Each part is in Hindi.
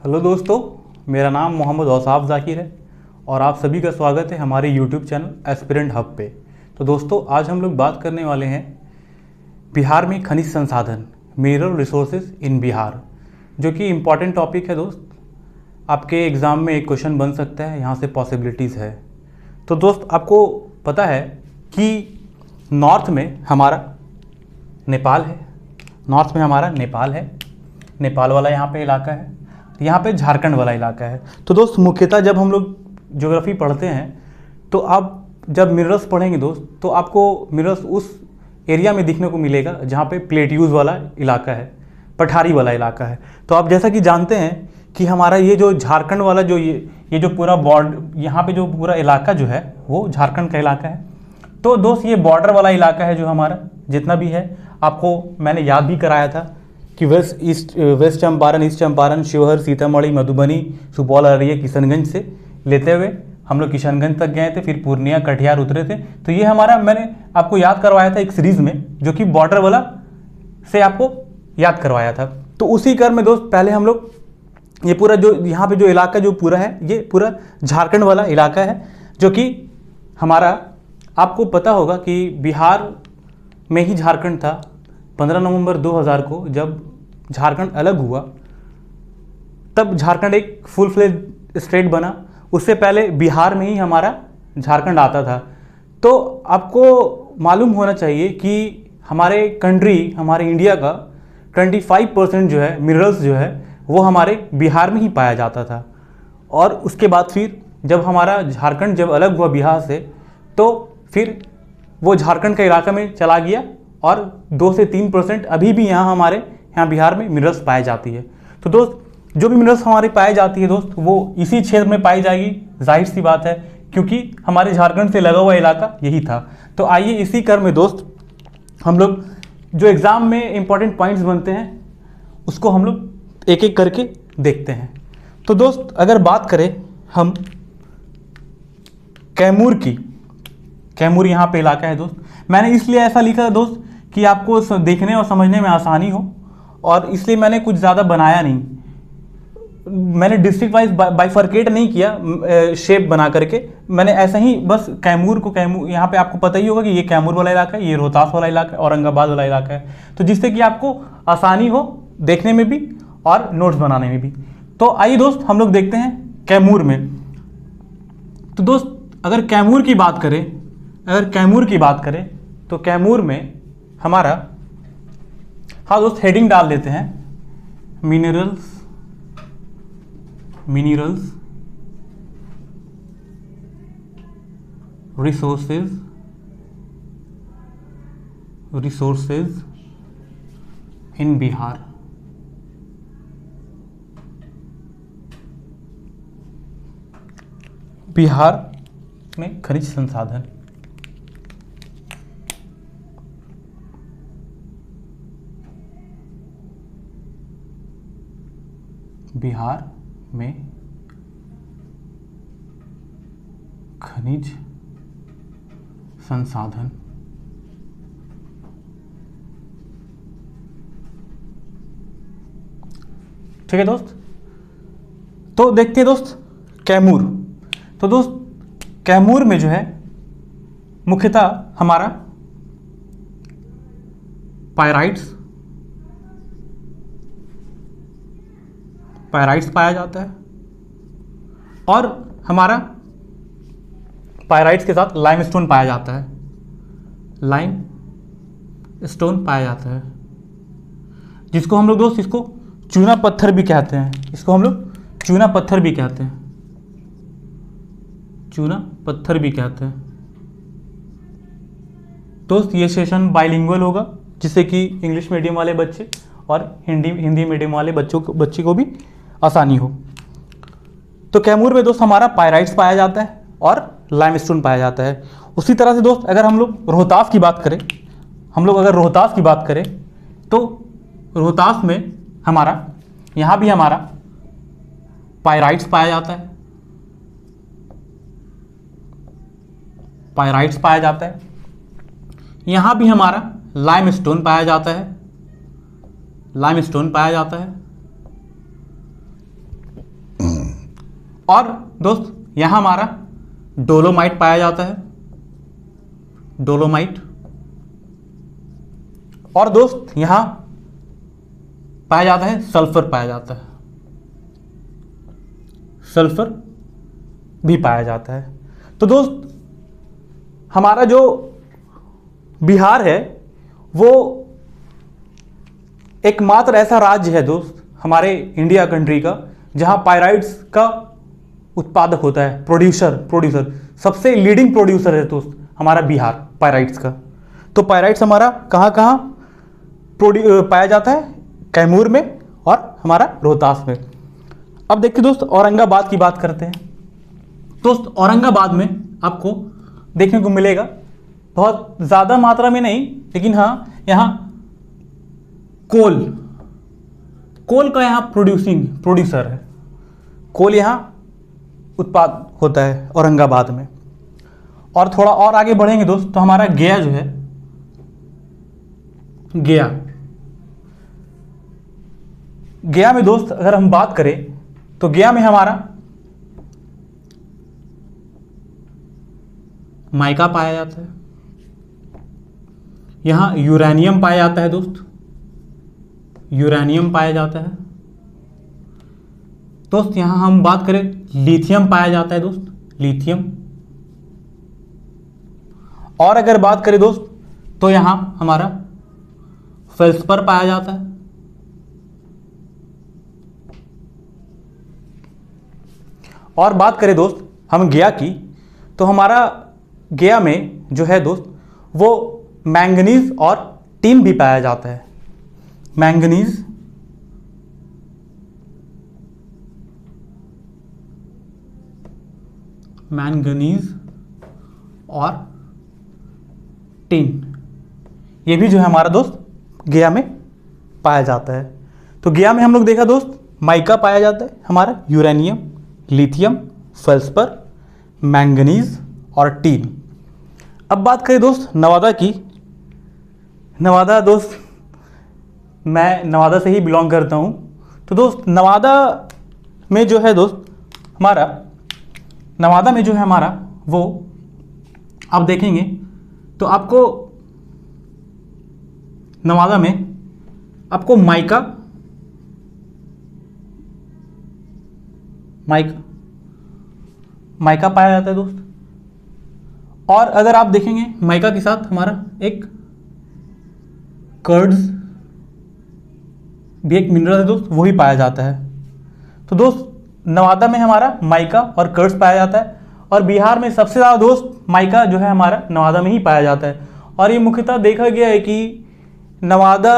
हेलो दोस्तों, मेरा नाम मोहम्मद औसाफ ज़ाकिर है और आप सभी का स्वागत है हमारे यूट्यूब चैनल एस्पिरेंट हब पे। तो दोस्तों, आज हम लोग बात करने वाले हैं बिहार में खनिज संसाधन, मिनरल रिसोर्सेज इन बिहार, जो कि इम्पॉर्टेंट टॉपिक है दोस्त। आपके एग्ज़ाम में एक क्वेश्चन बन सकता है, यहाँ से पॉसिबिलिटीज़ है। तो दोस्त, आपको पता है कि नॉर्थ में हमारा नेपाल है, नेपाल वाला यहाँ पे इलाका है, यहाँ पे झारखंड वाला इलाका है। तो दोस्त, मुख्यतः जब हम लोग ज्योग्राफी पढ़ते हैं तो आप जब मिनरल्स पढ़ेंगे दोस्त, तो आपको मिनरल्स उस एरिया में दिखने को मिलेगा जहाँ पे प्लेट्यूज़ वाला इलाका है, पठारी वाला इलाका है। तो आप जैसा कि जानते हैं कि हमारा ये जो झारखंड वाला जो ये जो पूरा बॉर्डर, यहाँ पे जो पूरा इलाका जो है वो झारखंड का इलाका है। तो दोस्त, ये बॉर्डर वाला इलाका है जो हमारा जितना भी है, आपको मैंने याद भी कराया था कि वेस्ट चंपारण, ईस्ट चंपारण, शिवहर, सीतामढ़ी, मधुबनी, सुपौल, अररिया, किशनगंज से लेते हुए हम लोग किशनगंज तक गए थे, फिर पूर्णिया, कटिहार उतरे थे। तो ये हमारा, मैंने आपको याद करवाया था एक सीरीज में, जो कि बॉर्डर वाला से आपको याद करवाया था। तो उसी क्रम में दोस्त, पहले हम लोग ये पूरा जो यहाँ पे जो इलाका जो पूरा है, ये पूरा झारखंड वाला इलाका है, जो कि हमारा, आपको पता होगा कि बिहार में ही झारखंड था। 15 नवंबर 2000 को जब झारखंड अलग हुआ, तब झारखंड एक फुल फ्लेज स्टेट बना। उससे पहले बिहार में ही हमारा झारखंड आता था। तो आपको मालूम होना चाहिए कि हमारे इंडिया का 25% जो है मिनरल्स जो है वो हमारे बिहार में ही पाया जाता था। और उसके बाद फिर जब हमारा झारखंड जब अलग हुआ बिहार से, तो फिर वो झारखंड के इलाका में चला गया और 2 से 3% अभी भी हमारे यहाँ बिहार में मिनरल्स पाई जाती है। तो दोस्त, जो भी मिनरल्स हमारी पाई जाती है दोस्त, वो इसी क्षेत्र में पाई जाएगी, जाहिर सी बात है, क्योंकि हमारे झारखंड से लगा हुआ इलाका यही था। तो आइए इसी क्रम में दोस्त, हम लोग जो एग्ज़ाम में इंपॉर्टेंट पॉइंट्स बनते हैं उसको हम लोग एक एक करके देखते हैं। तो दोस्त, अगर बात करें हम कैमूर यहाँ पे इलाका है दोस्त। मैंने इसलिए ऐसा लिखा है दोस्त कि आपको देखने और समझने में आसानी हो, और इसलिए मैंने कुछ ज़्यादा बनाया नहीं। मैंने डिस्ट्रिक्ट वाइज बाइफर्केट नहीं किया शेप बना करके, मैंने ऐसा ही बस कैमूर यहाँ पे आपको पता ही होगा कि ये कैमूर वाला इलाका है, ये रोहतास वाला इलाका है, औरंगाबाद वाला इलाका है। तो जिससे कि आपको आसानी हो देखने में भी और नोट्स बनाने में भी। तो आइए दोस्त, हम लोग देखते हैं कैमूर में। तो दोस्त, अगर कैमूर की बात करें तो कैमूर में हमारा, हाँ दोस्त, हेडिंग डाल देते हैं, minerals resources in Bihar. Bihar में खनिज संसाधन। बिहार में खनिज संसाधन। ठीक है दोस्त, तो देखते हैं दोस्त कैमूर। तो दोस्त, कैमूर में जो है मुख्यतः हमारा पायराइट्स पाया जाता है, और हमारा पायराइट्स के साथ लाइमस्टोन पाया जाता है, जिसको हम लोग दोस्त, इसको चूना पत्थर भी कहते हैं, दोस्त। ये सेशन बाइलिंगुअल होगा, जिससे कि इंग्लिश मीडियम वाले बच्चे और हिंदी मीडियम वाले बच्चे को भी आसानी हो। तो कैमूर में दोस्त हमारा पायराइट्स पाया जाता है और लाइमस्टोन पाया जाता है। उसी तरह से दोस्त, अगर हम लोग रोहतास की बात करें, तो रोहतास में हमारा, यहाँ भी हमारा पायराइट्स पाया जाता है, यहाँ भी हमारा लाइमस्टोन पाया जाता है। और दोस्त यहाँ हमारा डोलोमाइट पाया जाता है, डोलोमाइट। और दोस्त यहाँ पाया जाता है सल्फर, पाया जाता है सल्फर भी पाया जाता है। तो दोस्त हमारा जो बिहार है वो एकमात्र ऐसा राज्य है दोस्त हमारे इंडिया कंट्री का जहां पायराइट्स का उत्पादक होता है, प्रोड्यूसर सबसे लीडिंग प्रोड्यूसर है दोस्त हमारा बिहार पायराइट्स का। तो पायराइट्स हमारा कहाँ कहाँ पाया जाता है, कैमूर में और हमारा रोहतास में। अब देखिए दोस्त औरंगाबाद की बात करते हैं। दोस्त औरंगाबाद में आपको देखने को मिलेगा, बहुत ज़्यादा मात्रा में नहीं, लेकिन हाँ यहाँ कोल का यहाँ प्रोड्यूसर है, कोल यहाँ उत्पाद होता है औरंगाबाद में। और थोड़ा और आगे बढ़ेंगे दोस्त तो हमारा गया जो है, गया में दोस्त अगर हम बात करें तो गया में हमारा माइका पाया जाता है, यहां यूरेनियम पाया जाता है दोस्त, यूरेनियम पाया जाता है दोस्त। यहां हम बात करें लिथियम पाया जाता है दोस्त, लिथियम। और अगर बात करें दोस्त तो यहां हमारा फेल्सपर पाया जाता है। और बात करें दोस्त हम गया की तो हमारा गया में जो है दोस्त वो मैंगनीज और टिन भी पाया जाता है, मैंगनीज और टिन, ये भी जो है हमारा दोस्त गया में पाया जाता है। तो गया में हम लोग देखा दोस्त माइका पाया जाता है, हमारा यूरेनियम, लिथियम, फेल्सपर, मैंगनीज और टिन। अब बात करें दोस्त नवादा की। नवादा दोस्त मैं नवादा से ही बिलोंग करता हूँ। तो दोस्त नवादा में जो है दोस्त हमारा, नवादा में जो है हमारा वो आप देखेंगे तो आपको नवादा में आपको माइका पाया जाता है दोस्त। और अगर आप देखेंगे माइका के साथ हमारा एक कर्ड्स भी एक मिनरल है दोस्त, वो भी पाया जाता है। तो दोस्त नवादा में हमारा माइका और कर्ड्स पाया जाता है। और बिहार में सबसे ज़्यादा दोस्त माइका जो है हमारा नवादा में ही पाया जाता है। और ये मुख्यतः देखा गया है कि नवादा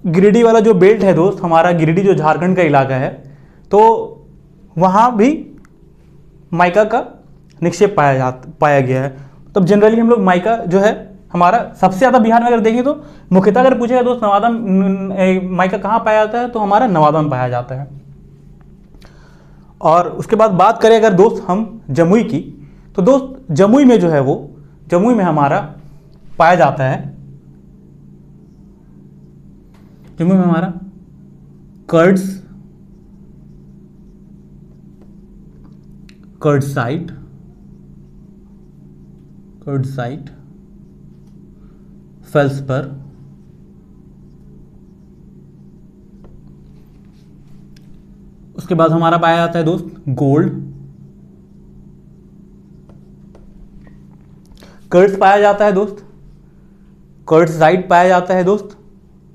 गिरिडीह वाला जो बेल्ट है दोस्त, हमारा गिरिडीह जो झारखंड का इलाका है, तो वहाँ भी माइका का निक्षेप पाया गया है। तब जनरली हम लोग माइका जो है हमारा सबसे ज़्यादा बिहार में अगर देखें तो मुख्यतः अगर पूछेगा दोस्त नवादा माइका कहाँ पाया जाता है तो हमारा नवादा में पाया जाता है। और उसके बाद बात करें अगर दोस्त हम जमुई की, तो दोस्त जमुई में जो है वो जमुई में हमारा पाया जाता है, जमुई में हमारा कर्डसाइट, फेल्सपर, उसके बाद हमारा पाया जाता है दोस्त गोल्ड, कर्ड्स पाया जाता है दोस्त, कर्डसाइट पाया जाता है दोस्त।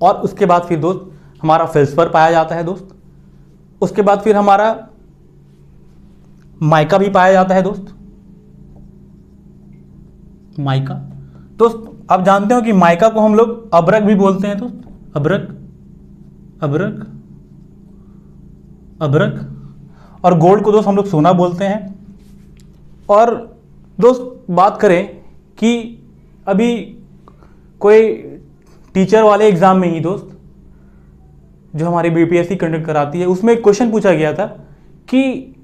और उसके बाद फिर दोस्त हमारा फेल्सपर पाया जाता है दोस्त। उसके बाद फिर हमारा माइका भी पाया जाता है दोस्त, माइका। दोस्त आप जानते हो कि माइका को हम लोग अब्रक भी बोलते हैं दोस्त, अब्रक। और गोल्ड को दोस्त हम लोग सोना बोलते हैं। और दोस्त बात करें कि अभी कोई टीचर वाले एग्ज़ाम में ही दोस्त जो हमारी बीपीएससी कंडक्ट कराती है, उसमें एक क्वेश्चन पूछा गया था कि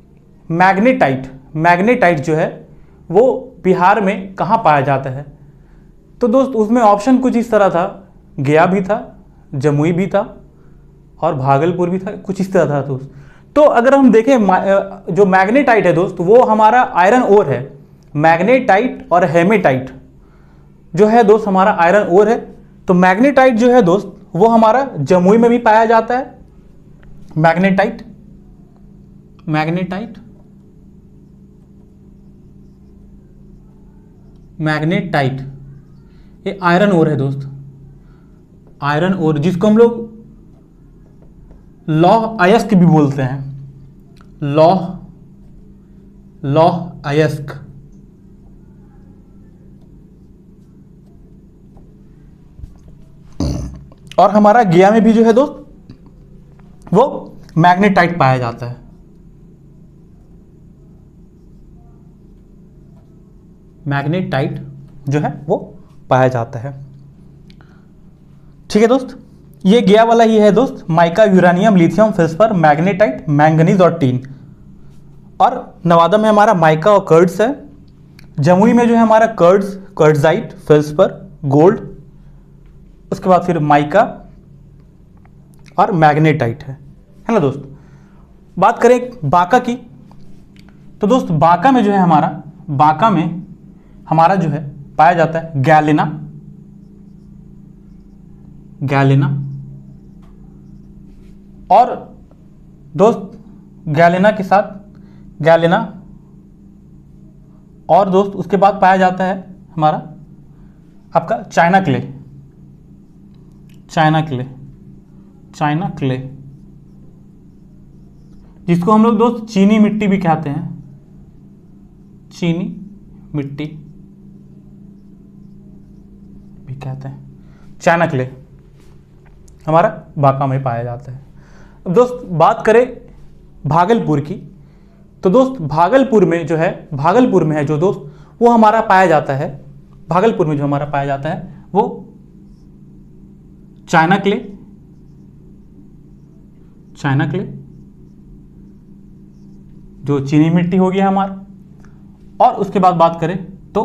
मैग्नेटाइट जो है वो बिहार में कहाँ पाया जाता है। तो दोस्त उसमें ऑप्शन कुछ इस तरह था, गया भी था, जमुई भी था और भागलपुर भी था, कुछ इस तरह था दोस्त। तो अगर हम देखें जो मैग्नेटाइट है दोस्त वो हमारा आयरन ओर है। मैग्नेटाइट और हेमेटाइट जो है दोस्त हमारा आयरन ओर है। तो मैग्नेटाइट जो है दोस्त वो हमारा जमुई में भी पाया जाता है। मैग्नेटाइट मैग्नेटाइट मैग्नेटाइट ये आयरन ओर है दोस्त, आयरन ओर, जिसको हम लोग लौह अयस्क भी बोलते हैं। लौह अयस्क। और हमारा गया में भी जो है दोस्त वो मैग्नेटाइट पाया जाता है। मैग्नेटाइट जो है वो पाया जाता है। ठीक है दोस्त, ये गया वाला ही है दोस्त, mica, uranium, lithium, feldspar, magnetite, manganese और टीन। और नवादा में हमारा माइका और कर्ड्स है। जमुई में जो है हमारा कर्ड्जाइट, फिस्पर, गोल्ड, उसके बाद फिर माइका और मैग्नेटाइट है ना दोस्त। बात करें बांका की, तो दोस्त बांका में जो है हमारा जो है पाया जाता है गैलेना और दोस्त गैलेना के साथ गैलेना और दोस्त उसके बाद पाया जाता है हमारा आपका चाइना क्ले, जिसको हम लोग दोस्त चीनी मिट्टी भी कहते हैं। चीनी मिट्टी भी कहते हैं, चाइना क्ले हमारा बांका में पाया जाता है। अब दोस्त बात करें भागलपुर की, तो दोस्त भागलपुर में है जो दोस्त वो हमारा पाया जाता है, भागलपुर में जो हमारा पाया जाता है वो चाइना क्ले जो चीनी मिट्टी हो गया हमारा। और उसके बाद बात करें तो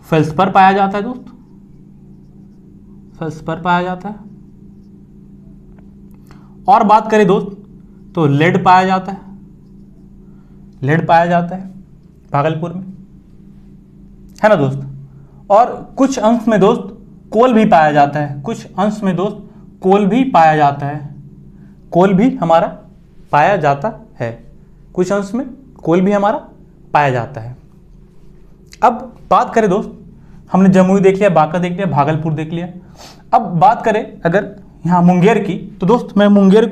फेल्सपर पाया जाता है दोस्त, फेल्सपर पाया जाता है। और बात करें दोस्त तो लेड पाया जाता है भागलपुर में, है ना दोस्त। और कुछ अंश में दोस्त कोल भी पाया जाता है, कोल भी हमारा पाया जाता है, कुछ अंश में कोल भी हमारा पाया जाता है। अब बात करें दोस्त, हमने जमुई देख लिया, बांका देख लिया, भागलपुर देख लिया। अब बात करें अगर यहाँ मुंगेर की, तो दोस्त मैं मुंगेर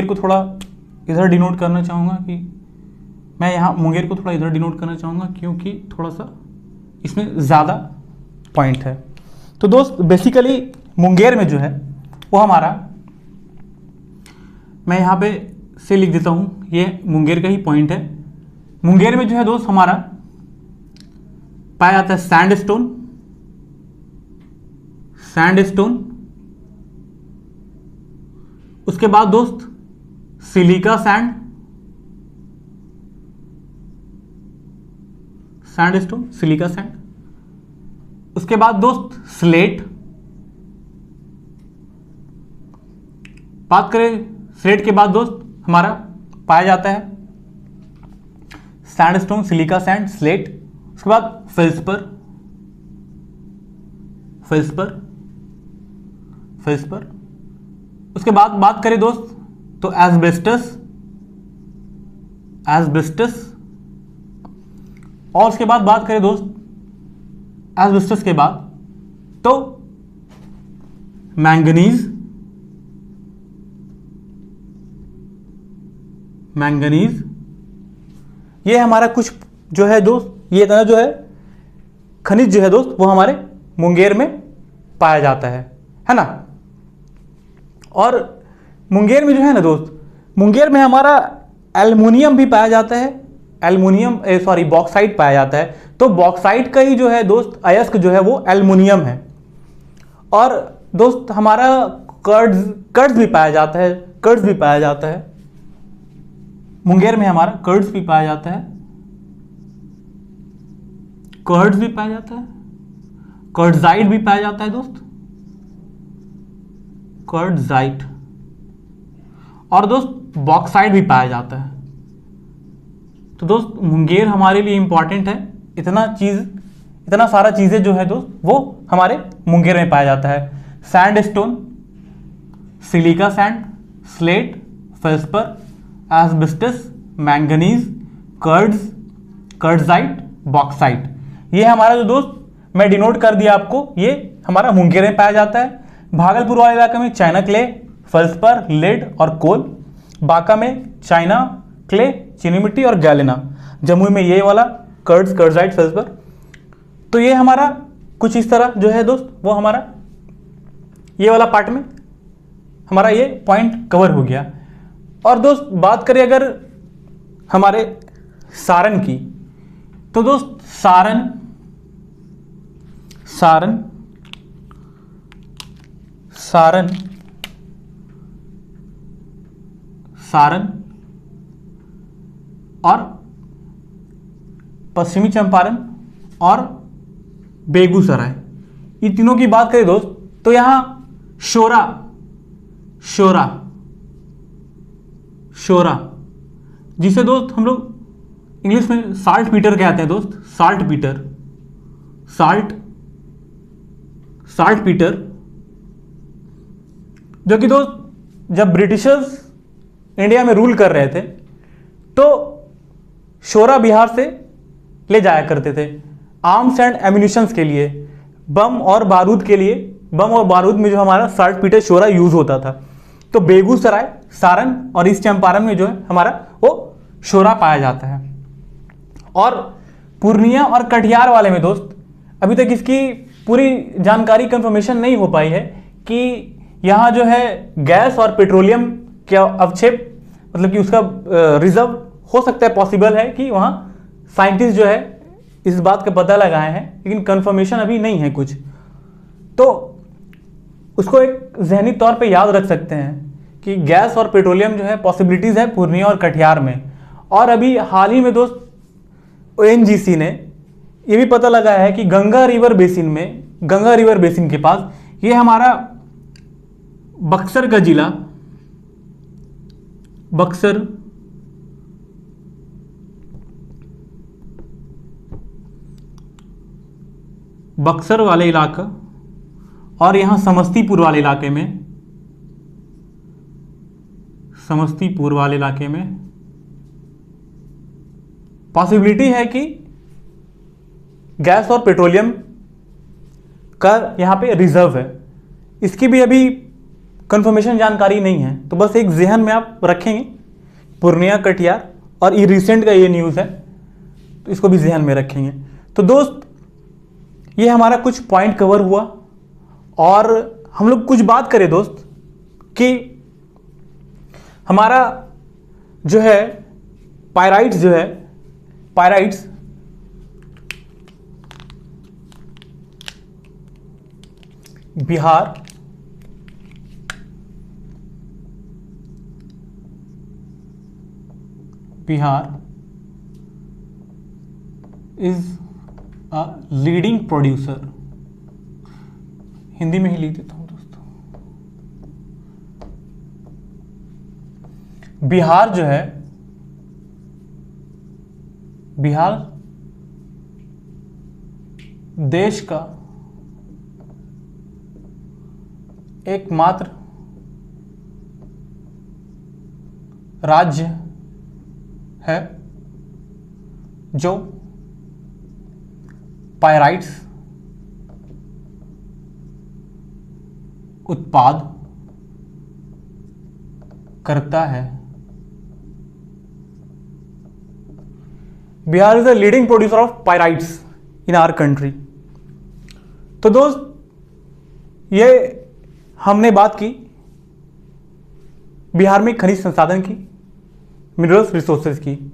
को थोड़ा इधर डिनोट करना चाहूँगा क्योंकि थोड़ा सा इसमें ज़्यादा पॉइंट है। तो दोस्त बेसिकली मुंगेर में जो है वो हमारा, मैं यहाँ पे से लिख देता हूँ, ये मुंगेर का ही पॉइंट है। मुंगेर में जो है दोस्त हमारा पाया जाता है सैंडस्टोन, उसके बाद दोस्त सिलिका सिलिका सैंड, उसके बाद दोस्त स्लेट। बात करें स्लेट के बाद दोस्त हमारा पाया जाता है सैंडस्टोन, सिलिका सैंड, स्लेट। उसके बाद फेल्सपर, उसके बाद बात करें दोस्त तो एस्बेस्टस, और उसके बाद बात करें दोस्त एस्बेस्टस के बाद तो मैंगनीज, ये हमारा कुछ जो है दोस्त, ये इतना जो है खनिज जो है दोस्त वो हमारे मुंगेर में पाया जाता है ना। और मुंगेर में जो है ना दोस्त, मुंगेर में हमारा एल्युमिनियम भी पाया जाता है, बॉक्साइट पाया जाता है। तो बॉक्साइट का ही जो है दोस्त अयस्क जो है वो एल्युमिनियम है। और दोस्त हमारा कर्ड्स भी पाया जाता है, मुंगेर में हमारा कर्ड्स भी पाया जाता है, कर्डजाइट भी पाया जाता है दोस्त, कर्डजाइट। और दोस्त बॉक्साइट भी पाया जाता है। तो दोस्त मुंगेर हमारे लिए इंपॉर्टेंट है, इतना सारा चीज़ें जो है दोस्त वो हमारे मुंगेर में पाया जाता है। Sandstone, silica sand, slate, felspar, asbestos, manganese, कर्डजाइट, बॉक्साइट, ये हमारा जो दोस्त मैं डिनोट कर दिया आपको, ये हमारा मुंगेर में पाया जाता है। भागलपुर वाले इलाके में चाइना क्ले, फेल्सपर, लेड और कोल। बांका में चाइना क्ले, चीनी मिट्टी और गैलेना। जमुई में ये वाला कर्डजाइट, फेल्सपर। तो ये हमारा कुछ इस तरह जो है दोस्त वो हमारा ये वाला पार्ट में हमारा ये पॉइंट कवर हो गया। और दोस्त बात करें अगर हमारे सारण की, तो दोस्त सारण और पश्चिमी चंपारण और बेगूसराय, ये तीनों की बात करें दोस्त तो यहां शोरा जिसे दोस्त हम लोग इंग्लिश में साल्ट पीटर कहते हैं दोस्त, साल्ट पीटर, जो कि दोस्त जब ब्रिटिशर्स इंडिया में रूल कर रहे थे तो शोरा बिहार से ले जाया करते थे आर्म्स एंड एम्यूनिशंस के लिए, बम और बारूद में जो हमारा साल्ट पीटर शोरा यूज होता था। तो बेगूसराय, सारण और ईस्ट चंपारण में जो है हमारा वो शोरा पाया जाता है। और पूर्णिया और कटिहार वाले में दोस्त अभी तक इसकी पूरी जानकारी कंफर्मेशन नहीं हो पाई है कि यहाँ जो है गैस और पेट्रोलियम का अवक्षेप, मतलब कि उसका रिजर्व हो सकता है, पॉसिबल है कि वहाँ साइंटिस्ट जो है इस बात का पता लगाए हैं, लेकिन कंफर्मेशन अभी नहीं है कुछ। तो उसको एक जहनी तौर पे याद रख सकते हैं कि गैस और पेट्रोलियम जो है पॉसिबिलिटीज़ है पूर्णिया और कटिहार में। और अभी हाल ही में दोस्त ONGC ने ये भी पता लगाया है कि गंगा रिवर बेसिन के पास ये हमारा बक्सर का जिला, बक्सर वाले इलाका और यहाँ समस्तीपुर वाले इलाके में पॉसिबिलिटी है कि गैस और पेट्रोलियम का यहाँ पे रिजर्व है। इसकी भी अभी कंफर्मेशन जानकारी नहीं है, तो बस एक जहन में आप रखेंगे पूर्णिया, कटिहार, और ये रिसेंट का ये न्यूज़ है तो इसको भी जहन में रखेंगे। तो दोस्त ये हमारा कुछ पॉइंट कवर हुआ। और हम लोग कुछ बात करें दोस्त कि हमारा जो है pyrites Bihar, is a leading producer, Hindi में ही लिख देता हूं दोस्तों। बिहार जो है, बिहार देश का एकमात्र राज्य है जो पायराइट्स उत्पाद करता है। Bihar is the leading producer of pyrites in our country. तो दोस्त ये हमने बात की बिहार में खनिज संसाधन की, मिनरल्स रिसोर्सेज की।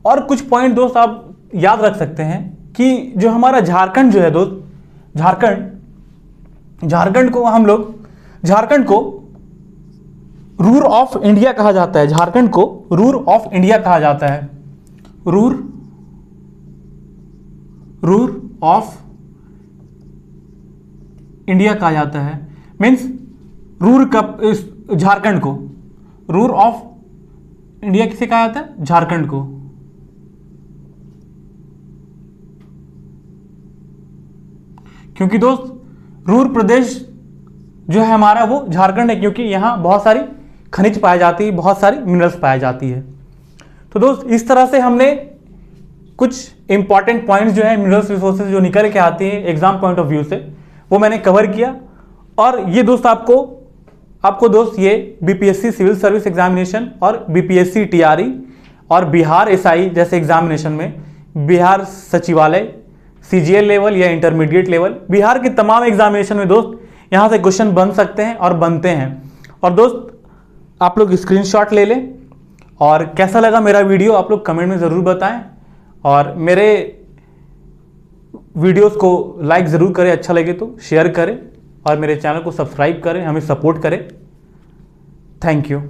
और कुछ पॉइंट दोस्त आप याद रख सकते हैं कि जो हमारा झारखंड जो है दोस्त, झारखंड को रूर ऑफ इंडिया कहा जाता है। झारखंड को रूर ऑफ इंडिया कहा जाता है। रूर ऑफ इंडिया कहा जाता है। Means Jharkhand Ruhr of India किसे कहा जाता है? झारखंड को। क्योंकि दोस्त रूर प्रदेश जो है हमारा वो झारखंड है, क्योंकि यहाँ बहुत सारी खनिज पाई जाती है, बहुत सारी मिनरल्स पाई जाती है। तो दोस्त इस तरह से हमने कुछ इंपॉर्टेंट पॉइंट्स जो है मिनरल्स रिसोर्सेज जो निकल के आते हैं एग्जाम पॉइंट ऑफ व्यू से, वो मैंने कवर किया। और ये दोस्त आपको दोस्त ये बीपीएससी सिविल सर्विस एग्जामिनेशन और बीपीएससी टीआरई और बिहार एसआई जैसे एग्जामिनेशन में, बिहार सचिवालय सीजीएल लेवल या इंटरमीडिएट लेवल, बिहार के तमाम एग्जामिनेशन में दोस्त यहाँ से क्वेश्चन बन सकते हैं और बनते हैं। और दोस्त आप लोग स्क्रीनशॉट ले लें, और कैसा लगा मेरा वीडियो आप लोग कमेंट में ज़रूर बताएं, और मेरे वीडियोस को लाइक ज़रूर करें, अच्छा लगे तो शेयर करें, और मेरे चैनल को सब्सक्राइब करें, हमें सपोर्ट करें। Thank you.